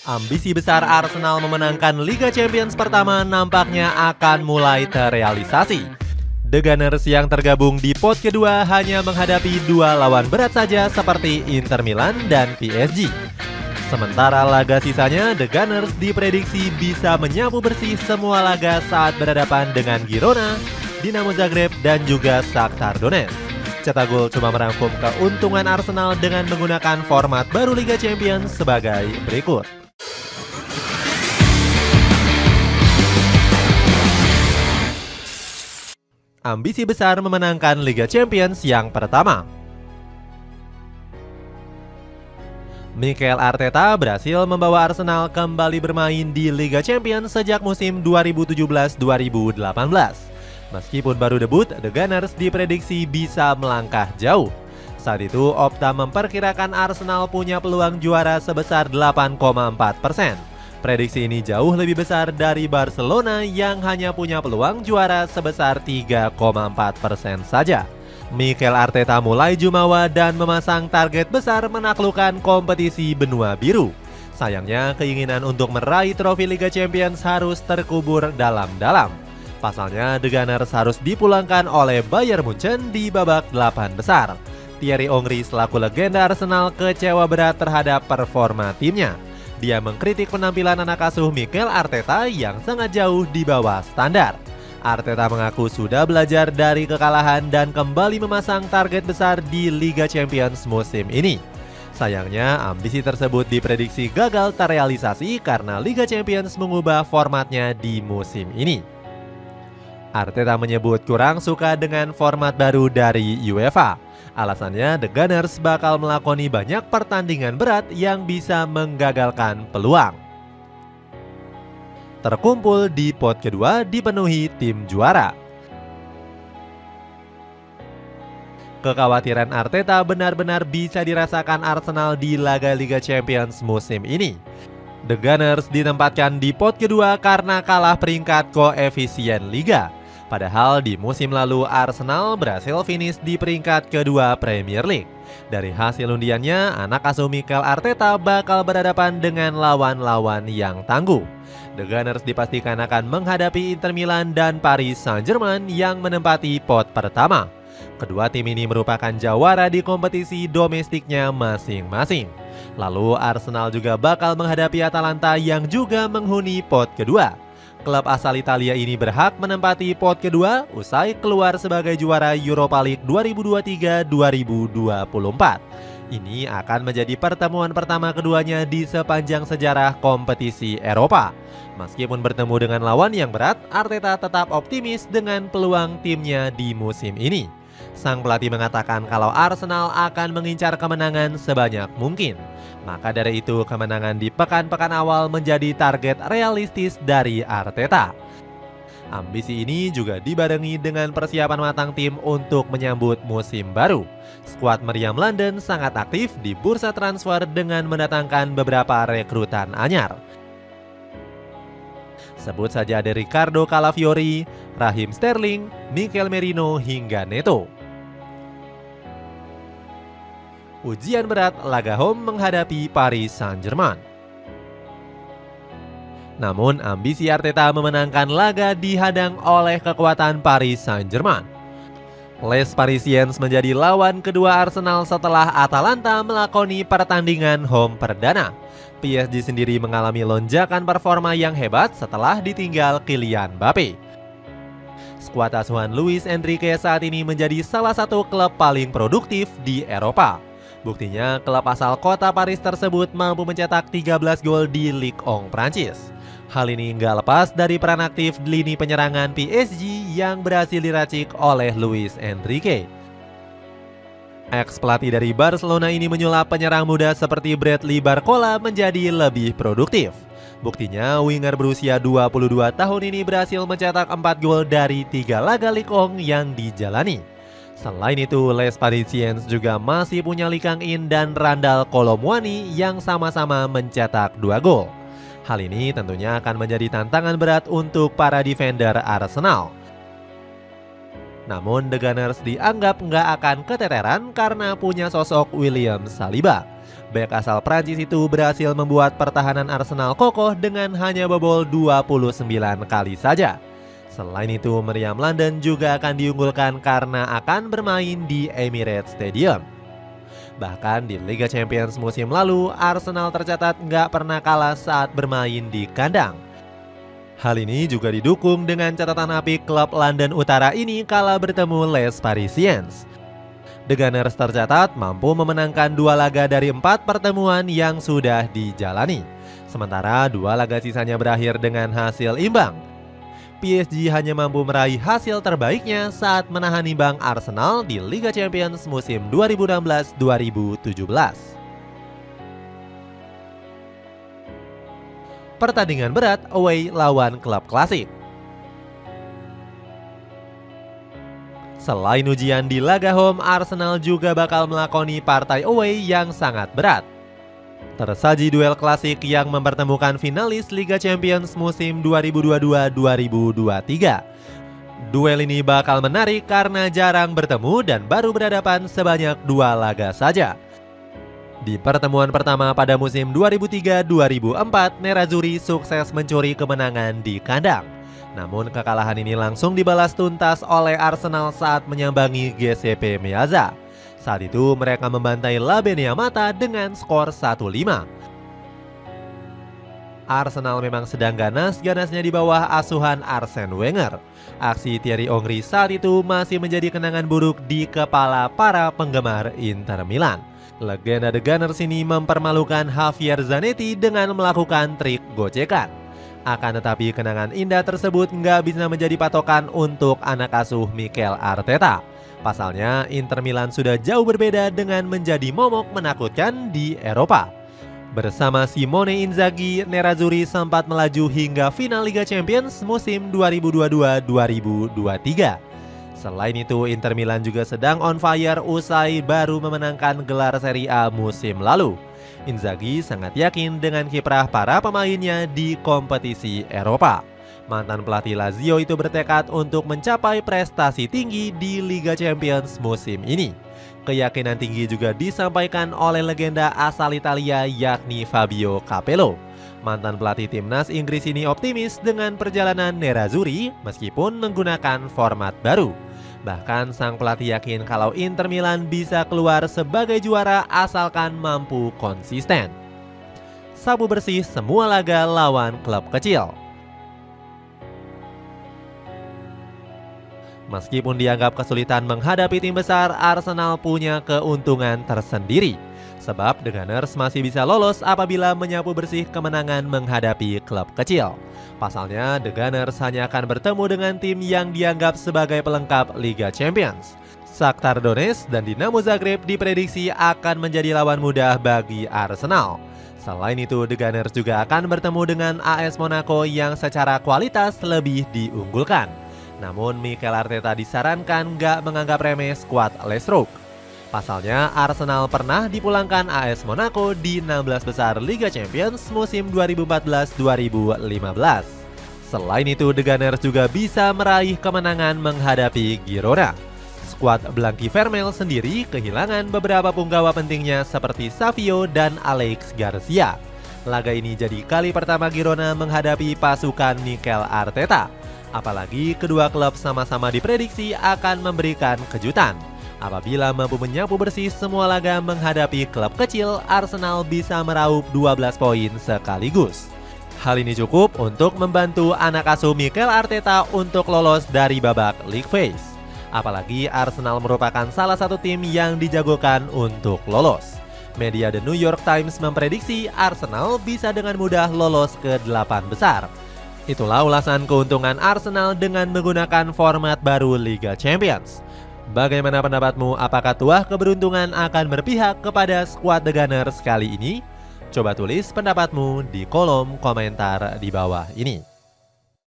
Ambisi besar Arsenal memenangkan Liga Champions pertama nampaknya akan mulai terrealisasi. The Gunners yang tergabung di pot kedua hanya menghadapi dua lawan berat saja seperti Inter Milan dan PSG. Sementara laga sisanya, The Gunners diprediksi bisa menyapu bersih semua laga saat berhadapan dengan Girona, Dinamo Zagreb, dan juga Shakhtar Donetsk. Cetak Gol cuma merangkum keuntungan Arsenal dengan menggunakan format baru Liga Champions sebagai berikut. Ambisi besar memenangkan Liga Champions yang pertama. Mikel Arteta berhasil membawa Arsenal kembali bermain di Liga Champions sejak musim 2017-2018. Meskipun baru debut, The Gunners diprediksi bisa melangkah jauh. Saat itu, Opta memperkirakan Arsenal punya peluang juara sebesar 8,4%. Prediksi ini jauh lebih besar dari Barcelona yang hanya punya peluang juara sebesar 3,4% saja. Mikel Arteta mulai jumawa dan memasang target besar menaklukkan kompetisi benua biru. Sayangnya keinginan untuk meraih trofi Liga Champions harus terkubur dalam-dalam. Pasalnya The Gunners harus dipulangkan oleh Bayern Munchen di babak 8 besar. Thierry Henry selaku legenda Arsenal kecewa berat terhadap performa timnya. Dia mengkritik penampilan anak asuh Mikel Arteta yang sangat jauh di bawah standar. Arteta mengaku sudah belajar dari kekalahan dan kembali memasang target besar di Liga Champions musim ini. Sayangnya, ambisi tersebut diprediksi gagal terrealisasi karena Liga Champions mengubah formatnya di musim ini. Arteta menyebut kurang suka dengan format baru dari UEFA. Alasannya, The Gunners bakal melakoni banyak pertandingan berat yang bisa menggagalkan peluang. Terkumpul di pot kedua dipenuhi tim juara. Kekhawatiran Arteta benar-benar bisa dirasakan Arsenal di laga Liga Champions musim ini. The Gunners ditempatkan di pot kedua karena kalah peringkat koefisien Liga. Padahal di musim lalu Arsenal berhasil finish di peringkat kedua Premier League. Dari hasil undiannya, anak asuh Mikel Arteta bakal berhadapan dengan lawan-lawan yang tangguh. The Gunners dipastikan akan menghadapi Inter Milan dan Paris Saint-Germain yang menempati pot pertama. Kedua tim ini merupakan jawara di kompetisi domestiknya masing-masing. Lalu Arsenal juga bakal menghadapi Atalanta yang juga menghuni pot kedua. Klub asal Italia ini berhak menempati pot kedua usai keluar sebagai juara Europa League 2023-2024. Ini akan menjadi pertemuan pertama keduanya di sepanjang sejarah kompetisi Eropa. Meskipun bertemu dengan lawan yang berat, Arteta tetap optimis dengan peluang timnya di musim ini. Sang pelatih mengatakan kalau Arsenal akan mengincar kemenangan sebanyak mungkin. Maka dari itu kemenangan di pekan-pekan awal menjadi target realistis dari Arteta. Ambisi ini juga dibarengi dengan persiapan matang tim untuk menyambut musim baru. Skuad Meriam London sangat aktif di bursa transfer dengan mendatangkan beberapa rekrutan anyar. Sebut saja ada Ricardo Calafiori, Raheem Sterling, Mikel Merino hingga Neto. Ujian berat laga home menghadapi Paris Saint-Germain. Namun ambisi Arteta memenangkan laga dihadang oleh kekuatan Paris Saint-Germain. Les Parisiens menjadi lawan kedua Arsenal setelah Atalanta melakoni pertandingan home perdana. PSG sendiri mengalami lonjakan performa yang hebat setelah ditinggal Kylian Mbappe. Skuad asuhan Luis Enrique saat ini menjadi salah satu klub paling produktif di Eropa. Buktinya, klub asal kota Paris tersebut mampu mencetak 13 gol di Ligue 1 Prancis. Hal ini nggak lepas dari peran aktif di lini penyerangan PSG yang berhasil diracik oleh Luis Enrique. Ex-pelatih dari Barcelona ini menyulap penyerang muda seperti Bradley Barcola menjadi lebih produktif. Buktinya, winger berusia 22 tahun ini berhasil mencetak 4 gol dari 3 laga Ligue 1 yang dijalani. Selain itu, Les Parisiens juga masih punya Lee Kang-in dan Randal Kolo Muani yang sama-sama mencetak 2 gol. Hal ini tentunya akan menjadi tantangan berat untuk para defender Arsenal. Namun The Gunners dianggap nggak akan keteteran karena punya sosok William Saliba. Bek asal Prancis itu berhasil membuat pertahanan Arsenal kokoh dengan hanya bobol 29 kali saja. Selain itu, Meriam London juga akan diunggulkan karena akan bermain di Emirates Stadium. Bahkan di Liga Champions musim lalu, Arsenal tercatat nggak pernah kalah saat bermain di kandang. Hal ini juga didukung dengan catatan apik klub London Utara ini kala bertemu Les Parisiens. The Gunners tercatat mampu memenangkan 2 laga dari 4 pertemuan yang sudah dijalani. Sementara 2 laga sisanya berakhir dengan hasil imbang. PSG hanya mampu meraih hasil terbaiknya saat menahan imbang Arsenal di Liga Champions musim 2016-2017. Pertandingan berat away lawan klub klasik. Selain ujian di laga home, Arsenal juga bakal melakoni partai away yang sangat berat. Tersaji duel klasik yang mempertemukan finalis Liga Champions musim 2022-2023. Duel ini bakal menarik karena jarang bertemu dan baru berhadapan sebanyak 2 laga saja. Di pertemuan pertama pada musim 2003-2004, Nerazzurri sukses mencuri kemenangan di kandang. Namun kekalahan ini langsung dibalas tuntas oleh Arsenal saat menyambangi GCP Meazza. Saat itu mereka membantai La Beneamata dengan skor 1-5. Arsenal memang sedang ganas-ganasnya di bawah asuhan Arsene Wenger. Aksi Thierry Henry saat itu masih menjadi kenangan buruk di kepala para penggemar Inter Milan. Legenda The Gunners ini mempermalukan Javier Zanetti dengan melakukan trik gocekan. Akan tetapi kenangan indah tersebut nggak bisa menjadi patokan untuk anak asuh Mikel Arteta. Pasalnya Inter Milan sudah jauh berbeda dengan menjadi momok menakutkan di Eropa. Bersama Simone Inzaghi, Nerazzurri sempat melaju hingga final Liga Champions musim 2022-2023. Selain itu, Inter Milan juga sedang on fire usai baru memenangkan gelar Serie A musim lalu. Inzaghi sangat yakin dengan kiprah para pemainnya di kompetisi Eropa. Mantan pelatih Lazio itu bertekad untuk mencapai prestasi tinggi di Liga Champions musim ini. Keyakinan tinggi juga disampaikan oleh legenda asal Italia yakni Fabio Capello. Mantan pelatih timnas Inggris ini optimis dengan perjalanan Nerazzurri meskipun menggunakan format baru. Bahkan sang pelatih yakin kalau Inter Milan bisa keluar sebagai juara asalkan mampu konsisten. Sabu bersih semua laga lawan klub kecil. Meskipun dianggap kesulitan menghadapi tim besar, Arsenal punya keuntungan tersendiri. Sebab The Gunners masih bisa lolos apabila menyapu bersih kemenangan menghadapi klub kecil. Pasalnya, The Gunners hanya akan bertemu dengan tim yang dianggap sebagai pelengkap Liga Champions. Shakhtar Donetsk dan Dinamo Zagreb diprediksi akan menjadi lawan mudah bagi Arsenal. Selain itu, The Gunners juga akan bertemu dengan AS Monaco yang secara kualitas lebih diunggulkan. Namun, Mikel Arteta disarankan gak menganggap remeh skuad Lestruk. Pasalnya, Arsenal pernah dipulangkan AS Monaco di 16 besar Liga Champions musim 2014-2015. Selain itu, The Gunners juga bisa meraih kemenangan menghadapi Girona. Skuad Blanqui Vermel sendiri kehilangan beberapa punggawa pentingnya seperti Savio dan Alex Garcia. Laga ini jadi kali pertama Girona menghadapi pasukan Mikel Arteta. Apalagi kedua klub sama-sama diprediksi akan memberikan kejutan. Apabila mampu menyapu bersih semua laga menghadapi klub kecil, Arsenal bisa meraup 12 poin sekaligus. Hal ini cukup untuk membantu anak asuh Mikel Arteta untuk lolos dari babak league phase. Apalagi Arsenal merupakan salah satu tim yang dijagokan untuk lolos. Media The New York Times memprediksi Arsenal bisa dengan mudah lolos ke 8 besar. Itulah ulasan keuntungan Arsenal dengan menggunakan format baru Liga Champions. Bagaimana pendapatmu? Apakah tuah keberuntungan akan berpihak kepada skuad The Gunners kali ini? Coba tulis pendapatmu di kolom komentar di bawah ini.